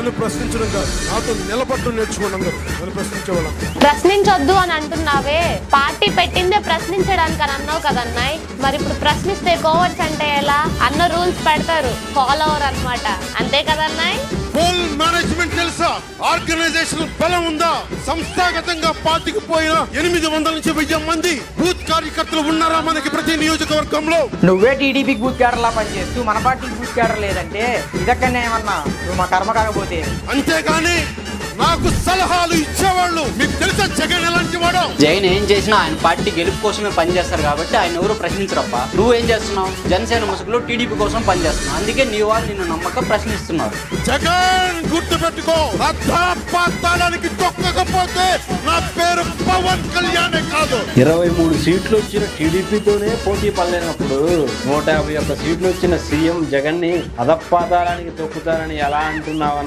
నన్ను ప్రశ్నించడం కాదు, నాతో నిలబడటం నేర్చుకోండి. అందరూ నన్ను ప్రశ్నించేవాళ్ళం. ప్రశ్నించొద్దు అని అంటున్నావే, పార్టీ పెట్టిందే ప్రశ్నించడానికి అని అన్నావు కదన్నాయ్. మరి ఇప్పుడు ప్రశ్నిస్తే కోవర్స్ అంటే ఎలా? అన్న రూల్స్ పెడతారు, ఫాలో అవర్ అన్నమాట. అంతే కదన్నాయ్. ఫుల్ మేనేజ్మెంట్ తెలుసా? ఆర్గనైజేషన్ బలం ఉందా? సంస్థాగతంగా పార్టీకి పోయిన 800 నుంచి 1000 మంది బూత్ కార్యకర్తలు ఉన్నారా మనకి ప్రతి నియోజకవర్గంలో? నువ్వే టీడీపీ బూత్ క్యాడర్ లా పనిచేస్తూ మన పార్టీ బూత్ క్యాడర్ లేదంటే ఇదక్కడనే ఏమన్నా నువ్వు మా కర్మ కాకపోతే. అంతేగాని నాకు సలహాలు ఇచ్చేవాళ్ళు మీకు తెలుసా జగన్ ఎలాంటి వాడో? జైన్ ఏం చేసినా ఆయన పార్టీ గెలుపు కోసమే పనిచేస్తారు కాబట్టి ఆయన ఎవరు ప్రశ్నించరప్ప. నువ్వేం చేస్తున్నావు? జనసేన ముసుగులో టీడీపీ కోసం పనిచేస్తున్నావు. అందుకే నీ వాళ్ళు నిన్ను నమ్మకం ప్రశ్నిస్తున్నారు. జగన్ గుర్తు పెట్టుకో, పాతాళానికి తొక్కకపోతే నా పేరు పవన్ కళ్యాణే కాదు. 23 సీట్లు వచ్చిన టీడీపీతోనే పోటీ పడలేనప్పుడు 151 సీట్లు వచ్చిన సీఎం జగన్ ని అధపాతాళానికి తొక్కుతారని ఎలా అంటున్నావన్న